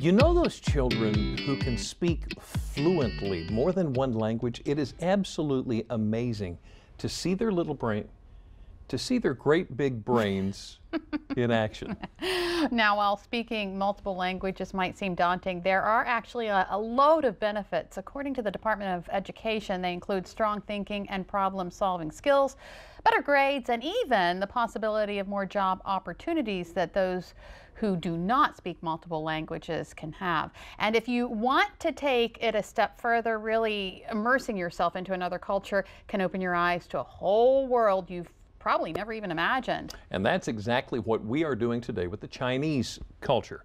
You know those children who can speak fluently more than one language? It is absolutely amazing to see their little brain, to see their great big brains in action. Now, while speaking multiple languages might seem daunting, there are actually a load of benefits. According to the Department of Education, they include strong thinking and problem-solving skills, better grades, and even the possibility of more job opportunities that those who do not speak multiple languages can have. And if you want to take it a step further, really immersing yourself into another culture can open your eyes to a whole world you've probably never even imagined. And that's exactly what we are doing today with the Chinese culture.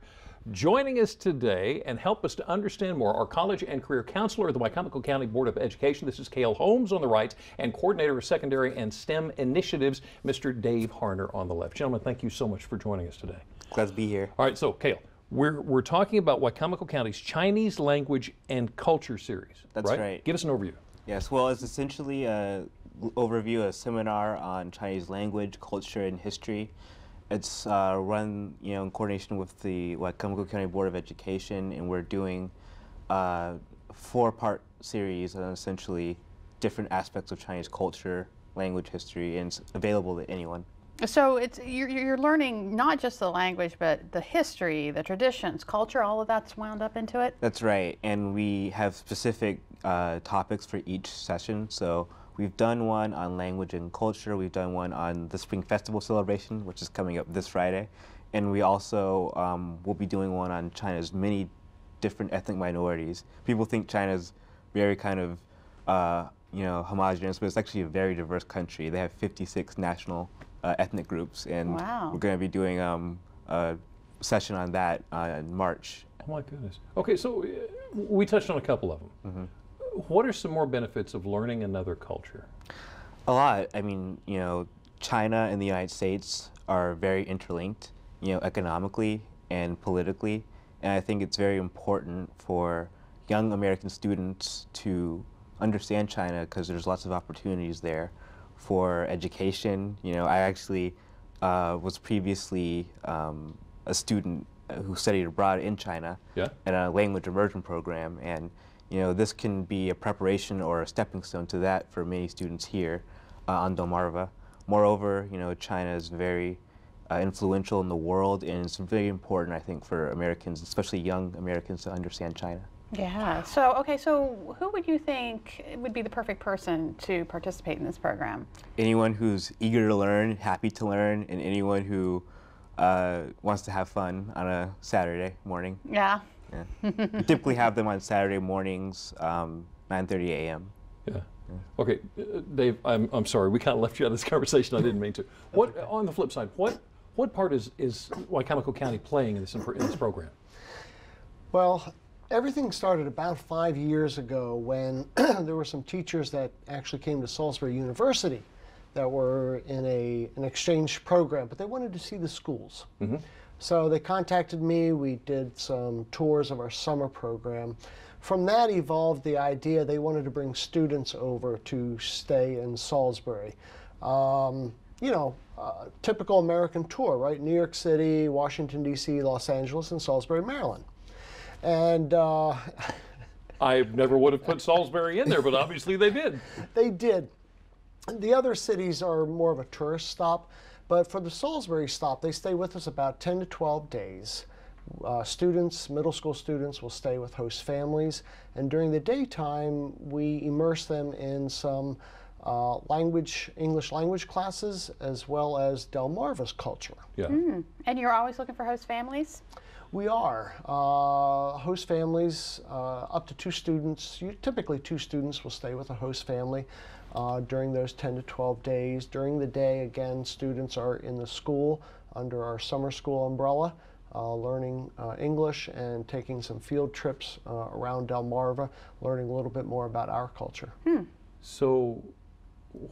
Joining us today and help us to understand more, our college and career counselor of the Wicomico County Board of Education. This is Cale Holmes on the right, and coordinator of secondary and STEM initiatives, Mr. Dave Harner on the left. Gentlemen, thank you so much for joining us today. Glad to be here. All right, so Cale, we're talking about Wicomico County's Chinese Language and Culture Series. That's right. Give us an overview. Yes, well, it's essentially a overview, a seminar on Chinese language, culture, and history. It's run, in coordination with the Wicomico County Board of Education, and we're doing a four-part series on essentially different aspects of Chinese culture, language, history, and it's available to anyone. So you're learning not just the language, but the history, the traditions, culture, all of that's wound up into it? That's right, and we have specific topics for each session. So we've done one on language and culture, we've done one on the Spring Festival celebration, which is coming up this Friday, and we also will be doing one on China's many different ethnic minorities. People think China's very kind of, homogeneous, but it's actually a very diverse country. They have 56 national ethnic groups, and wow. We're going to be doing a session on that in March. Oh my goodness. Okay, so we touched on a couple of them. Mm-hmm. What are some more benefits of learning another culture? A lot. I mean, China and the United States are very interlinked, economically and politically, and I think it's very important for young American students to understand China because there's lots of opportunities there for education. I actually was previously a student who studied abroad in China in a language immersion program, and this can be a preparation or a stepping stone to that for many students here on Delmarva. Moreover, China is very influential in the world, and it's very important, I think, for Americans, especially young Americans, to understand China. Yeah. So, okay, so who would you think would be the perfect person to participate in this program? Anyone who's eager to learn, happy to learn, and anyone who wants to have fun on a Saturday morning. Yeah. We typically have them on Saturday mornings, 9:30 a.m. Yeah. Okay, Dave, I'm sorry, we kind of left you out of this conversation. I didn't mean to. What on the flip side, what part is Wicomico County playing in this program? Well, everything started about 5 years ago when there were some teachers that actually came to Salisbury University that were in an exchange program, but they wanted to see the schools. Mm-hmm. So they contacted me, we did some tours of our summer program. From that evolved the idea they wanted to bring students over to stay in Salisbury. Typical American tour, right? New York City, Washington, D.C., Los Angeles, and Salisbury, Maryland. And I never would have put Salisbury in there, but obviously they did. They did. The other cities are more of a tourist stop, but for the Salisbury stop, they stay with us about 10 to 12 days. Students, middle school students, will stay with host families, and during the daytime, we immerse them in some English language classes, as well as Delmarva's culture. Yeah. And you're always looking for host families? We are. Host families, up to 2 students, typically 2 students will stay with a host family during those 10 to 12 days. During the day, again, students are in the school under our summer school umbrella, learning English and taking some field trips around Delmarva, learning a little bit more about our culture. So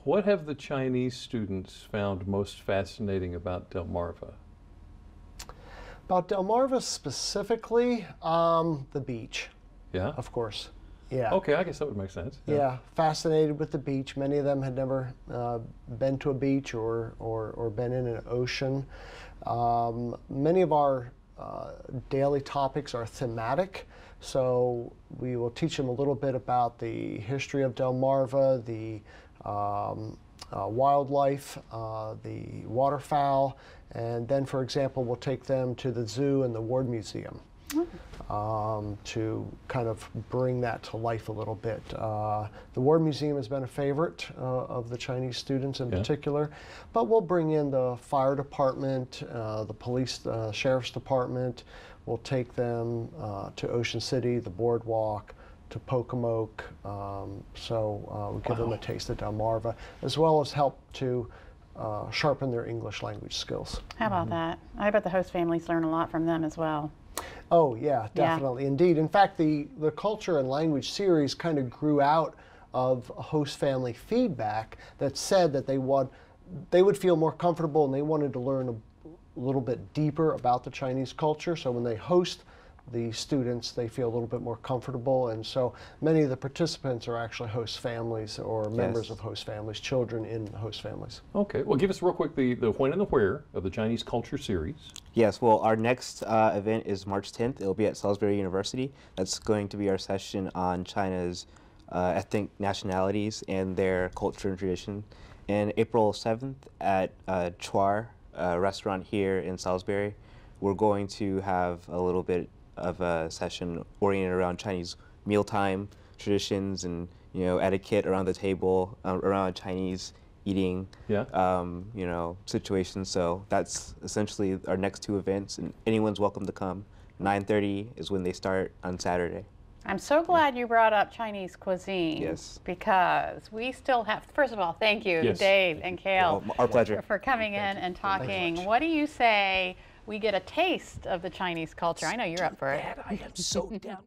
what have the Chinese students found most fascinating about Delmarva? About Delmarva specifically, the beach. Yeah? Of course. Yeah. Okay, I guess that would make sense. Yeah, fascinated with the beach. Many of them had never been to a beach or been in an ocean. Many of our daily topics are thematic. So we will teach them a little bit about the history of Delmarva, the wildlife, the waterfowl, and then, for example, we'll take them to the zoo and the Ward Museum. To kind of bring that to life a little bit. The Ward Museum has been a favorite of the Chinese students in particular, but we'll bring in the fire department, the police, sheriff's department. We'll take them to Ocean City, the boardwalk, to Wicomico. We'll give them a taste of Delmarva, as well as help to sharpen their English language skills. How about that? I bet the host families learn a lot from them as well. Oh yeah, definitely, indeed. In fact, the culture and language series kind of grew out of host family feedback that said that they would feel more comfortable and they wanted to learn a little bit deeper about the Chinese culture. So when they host the students, they feel a little bit more comfortable, and so many of the participants are actually host families or members of host families, children in host families. Okay, well, give us real quick the when and the where of the Chinese Culture Series. Yes, well, our next event is March 10th. It'll be at Salisbury University. That's going to be our session on China's ethnic nationalities and their culture and tradition. And April 7th at Chuar restaurant here in Salisbury, we're going to have a little bit of a session oriented around Chinese mealtime traditions and etiquette around the table, around Chinese eating situations. So that's essentially our next two events, and anyone's welcome to come. 9:30 is when they start on Saturday. I'm so glad you brought up Chinese cuisine. Yes. Because we still have, first of all, thank you, Dave and Kale. Our pleasure. For coming in and talking. What do you say we get a taste of the Chinese culture? I know you're up for it. I am so down.